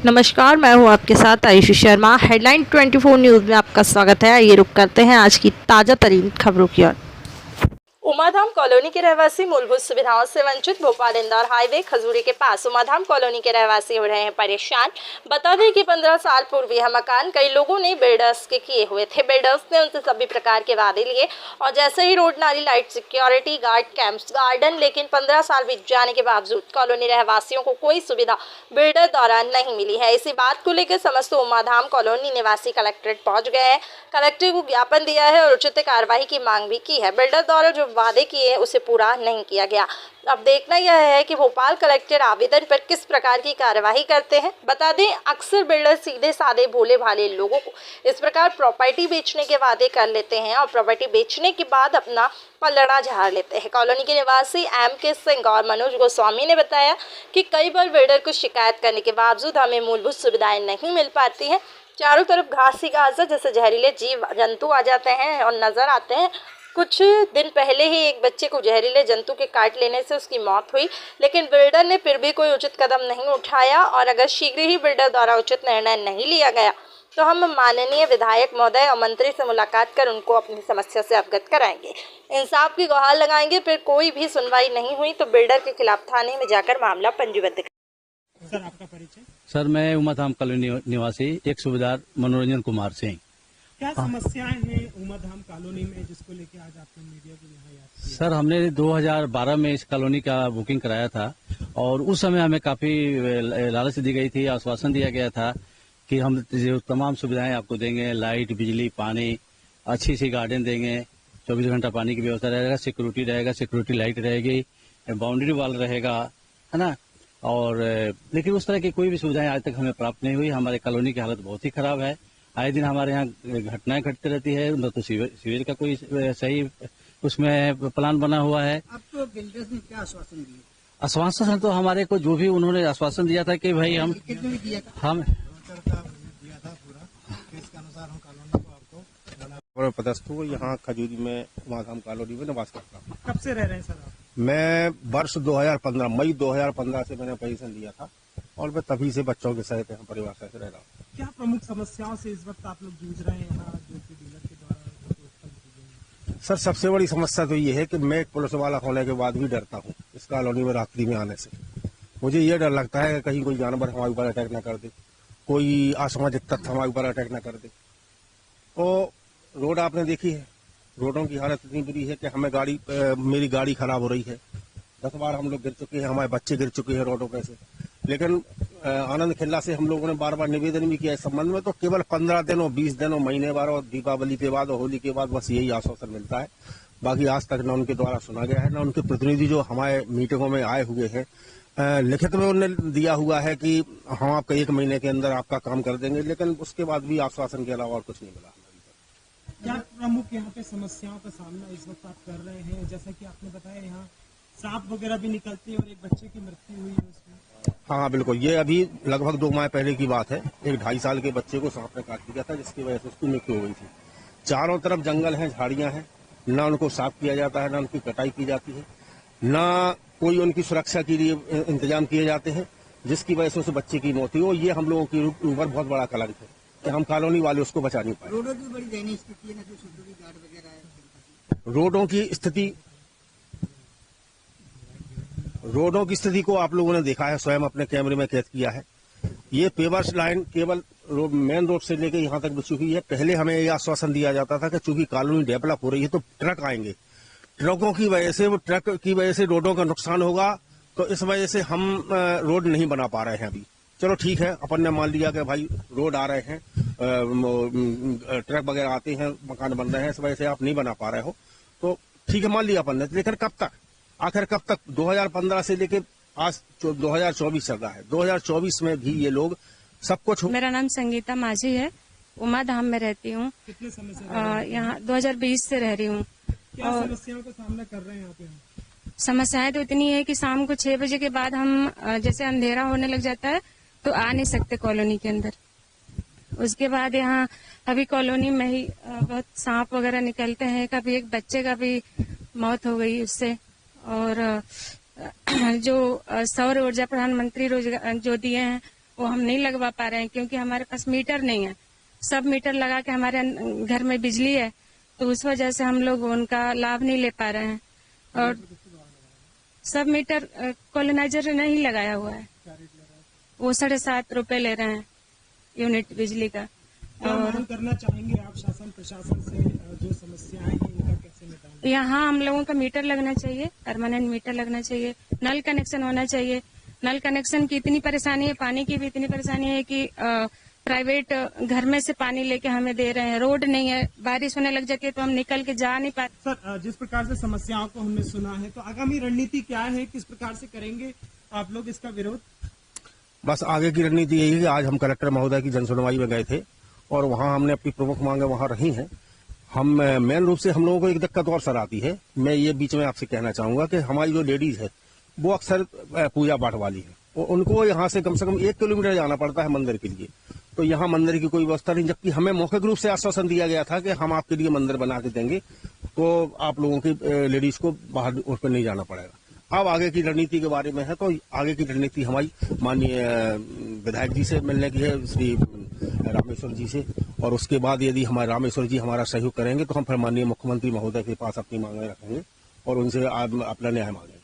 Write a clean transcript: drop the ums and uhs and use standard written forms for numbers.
नमस्कार, मैं हूं आपके साथ आयुषी शर्मा। हेडलाइन 24 न्यूज़ में आपका स्वागत है। ये रुक करते हैं आज की ताज़ा तरीन खबरों की ओर। उमाधाम कॉलोनी के रहवासी मूलभूत सुविधाओं से वंचित। भोपाल इंदौर हाईवे खजूरी के पास उमाधाम कॉलोनी के रहवासी हो रहे हैं परेशान। बता दें कि 15 साल पूर्व यह मकान कई लोगों ने बिल्डर्स के किए हुए थे। बिल्डर्स ने उनसे सभी प्रकार के वादे लिए और जैसे ही रोड, नाली, light, security guard, camps, garden, लेकिन 15 साल बीत जाने के बावजूद कॉलोनी रहवासियों को कोई सुविधा बिल्डर द्वारा नहीं मिली है। इसी बात को लेकर समस्त उमाधाम कॉलोनी निवासी कलेक्ट्रेट पहुंच गए हैं। कलेक्टर को ज्ञापन दिया है और उचित कार्रवाई की मांग भी की है। बिल्डर द्वारा जो वादे किए हैं उसे पूरा नहीं किया गया। अब देखना यह है कि भोपाल कलेक्टर आवेदन पर किस प्रकार की कार्यवाही करते हैं। बता दें, अक्सर बिल्डर सीधे साधे भोले भाले लोगों को इस प्रकार प्रॉपर्टी बेचने के वादे कर लेते हैं और प्रॉपर्टी बेचने के बाद अपना पलड़ा झाड़ लेते हैं। कॉलोनी के निवासी M.K. सिंह और मनोज गोस्वामी ने बताया कि कई बार बिल्डर को शिकायत करने के बावजूद हमें मूलभूत सुविधाएं नहीं मिल पाती हैं। चारों तरफ घास ही घास है, जैसे जहरीले जीव जंतु आ जाते हैं और नजर आते हैं। कुछ दिन पहले ही एक बच्चे को जहरीले जंतु के काट लेने से उसकी मौत हुई, लेकिन बिल्डर ने फिर भी कोई उचित कदम नहीं उठाया और अगर शीघ्र ही बिल्डर द्वारा उचित निर्णय नहीं लिया गया तो हम माननीय विधायक महोदय और मंत्री से मुलाकात कर उनको अपनी समस्या से अवगत कराएंगे, इंसाफ की गुहार लगाएंगे। फिर कोई भी सुनवाई नहीं हुई तो बिल्डर के खिलाफ थाने में जाकर मामला पंजीबद्ध करेंगे। सर, आपका परिचय? सर, मैं उमाधाम कॉलोनी निवासी एक सूबेदार मनोरंजन कुमार सिंह। क्या समस्याएं हैं उमाधाम कॉलोनी में जिसको लेके आज आपने मीडिया को यहाँ याद किया? सर, हमने 2012 में इस कॉलोनी का बुकिंग कराया था और उस समय हमें काफी लालच दी गई थी, आश्वासन दिया गया था कि हम जो तमाम सुविधाएं आपको देंगे, लाइट, बिजली, पानी, अच्छी सी गार्डन देंगे, 24 घंटा पानी की व्यवस्था रहेगा, सिक्योरिटी रहेगा, सिक्योरिटी लाइट रहेगी, बाउंड्री वॉल रहेगा, है ना। और लेकिन उस तरह की कोई भी सुविधाएं आज तक हमें प्राप्त नहीं हुई। हमारे कॉलोनी की हालत बहुत ही खराब है। आए दिन हमारे यहाँ घटनाएं घटती रहती है। न तो सीवेज का कोई सही उसमें प्लान बना हुआ है। अब तो बिल्डर्स ने क्या आश्वासन दिए? आश्वासन तो हमारे को जो भी उन्होंने आश्वासन दिया था कि भाई हम पदस्थ हूँ, यहाँ खजूरी में उमाधाम कॉलोनी में निवास करता हूँ। कब से रह रहे हैं सर आप? मैं वर्ष 2015 मई 2015 से मैंने पोजीशन लिया था और मैं तभी से बच्चों के सहित यहाँ परिवार सहित रह रहा हूँ। क्या प्रमुख समस्याओं से इस वक्त आप लोग जूझ रहे हैं यहाँ जो कि डीलर के द्वारा? सर, सबसे बड़ी समस्या तो ये है कि मैं एक पुलिस वाला होने के बाद भी डरता हूँ इस कॉलोनी में रात्रि में आने से। मुझे ये डर लगता है कि कहीं कोई जानवर हमारे ऊपर अटैक न कर दे, कोई असामाजिक तत्व हमारे ऊपर अटैक न कर दे। और रोड आपने देखी है, रोडों की हालत इतनी बुरी है कि हमें मेरी गाड़ी खराब हो रही है। 10 बार हम लोग गिर चुके हैं, हमारे बच्चे गिर चुके हैं रोडों पे से। लेकिन आनंद खिल्ला से हम लोगों ने बार बार निवेदन भी किया इस संबंध में, तो केवल 15 दिन और 20 दिन और महीने बाद और दीपावली के बाद और होली के बाद बस यही आश्वासन मिलता है। बाकी आज तक न उनके द्वारा सुना गया है, न उनके प्रतिनिधि जो हमारे मीटिंगों में आए हुए हैं लिखित में उन्होंने दिया हुआ है कि हम आपका 1 महीने के अंदर आपका काम कर देंगे, लेकिन उसके बाद भी आश्वासन के अलावा और कुछ नहीं मिला। क्या प्रमुख यहाँ पे समस्याओं का सामना इस वक्त आप कर रहे हैं? जैसा कि आपने बताया यहाँ सांप वगैरह भी निकलती है और एक बच्चे की मृत्यु हुई है उसमें। हाँ बिल्कुल, ये अभी लगभग 2 माह पहले की बात है। एक 2.5 साल के बच्चे को सांप ने काट दिया था, जिसकी वजह से उसकी मृत्यु हो गई थी। चारों तरफ जंगल है, झाड़ियां हैं, न उनको साफ किया जाता है, न उनकी कटाई की जाती है, न कोई उनकी सुरक्षा के लिए इंतजाम किए जाते हैं, जिसकी वजह से उस बच्चे की मौत हुई। और ये हम लोगों के ऊपर बहुत बड़ा कलंक है कि हम कॉलोनी वाले उसको बचा नहीं पाए। रोडों की बड़ी दयनीय स्थिति है ना, जो सिक्योरिटी गार्ड वगैरह है। रोडों की स्थिति को आप लोगों ने देखा है, स्वयं अपने कैमरे में कैद किया है। ये पेवर्स लाइन केवल मेन रोड से लेकर यहाँ तक बिछी हुई है। पहले हमें ये आश्वासन दिया जाता था कि चूंकि कॉलोनी डेवलप हो रही है तो ट्रक आएंगे, ट्रकों की वजह से ट्रक की वजह से रोडों का नुकसान होगा, तो इस वजह से हम रोड नहीं बना पा रहे हैं अभी। चलो ठीक है, अपन ने मान लिया कि भाई रोड आ रहे हैं, ट्रक वगैरह आते हैं, मकान बन रहे हैं, इस वजह से आप नहीं बना पा रहे हो, तो ठीक है मान लिया अपन ने। लेकिन कब तक, आखिर कब तक? 2015 से लेके आज 2024 चल रहा है। 2024 में भी ये लोग सब कुछ। मेरा नाम संगीता माझी है, उमाधाम में रहती हूँ। कितने समय से यहाँ 2020 से रह रही हूँ। क्या समस्याओं का सामना कर रहे हैं यहाँ पे? समस्याएं तो इतनी है कि शाम को 6 बजे के बाद हम जैसे अंधेरा होने लग जाता है तो आ नहीं सकते कॉलोनी के अंदर। उसके बाद यहाँ अभी कॉलोनी में ही बहुत सांप वगैरह निकलते हैं। कभी एक बच्चे का भी मौत हो गई उससे। और जो सौर ऊर्जा प्रधानमंत्री रोजगार जो दिए हैं वो हम नहीं लगवा पा रहे हैं क्योंकि हमारे पास मीटर नहीं है। सब मीटर लगा के हमारे घर में बिजली है, तो उस वजह से हम लोग उनका लाभ नहीं ले पा रहे हैं। और सब मीटर कॉलोनाइजर नहीं लगाया हुआ है, वो 7.5 रुपए ले रहे हैं यूनिट बिजली का। क्या मांग करना चाहेंगे आप शासन प्रशासन से? जो समस्याएं हैं इनका कैसे निदान? यहाँ हम लोगों का मीटर लगना चाहिए, परमानेंट मीटर लगना चाहिए, नल कनेक्शन होना चाहिए। नल कनेक्शन की इतनी परेशानी है, पानी की भी इतनी परेशानी है कि प्राइवेट घर में से पानी लेके हमें दे रहे हैं। रोड नहीं है, बारिश होने लग जाती है तो हम निकल के जा नहीं पाते। सर, जिस प्रकार से समस्याओं को हमने सुना है, तो आगामी रणनीति क्या है? किस प्रकार से करेंगे आप लोग इसका विरोध? बस आगे की रणनीति यही है कि आज हम कलेक्टर महोदय की जनसुनवाई में गए थे और वहां हमने अपनी प्रमुख मांगे वहां रही हैं। हम मेन रूप से हम लोगों को एक दिक्कत और सर आती है, मैं ये बीच में आपसे कहना चाहूंगा कि हमारी जो लेडीज है वो अक्सर पूजा पाठ वाली है, उनको यहाँ से कम 1 किलोमीटर जाना पड़ता है मंदिर के लिए। तो यहाँ मंदिर की कोई व्यवस्था नहीं, जबकि हमें मौखिक रूप से आश्वासन दिया गया था कि हम आपके लिए मंदिर बना के देंगे, तो आप लोगों की लेडीज को बाहर उस पर नहीं जाना पड़ेगा। अब आगे की रणनीति के बारे में है, तो आगे की रणनीति हमारी माननीय विधायक जी से मिलने की है, श्री रामेश्वर जी से, और उसके बाद यदि हमारे रामेश्वर जी हमारा सहयोग करेंगे तो हम फिर माननीय मुख्यमंत्री महोदय के पास अपनी मांगे रखेंगे और उनसे अपना न्याय मांगेंगे।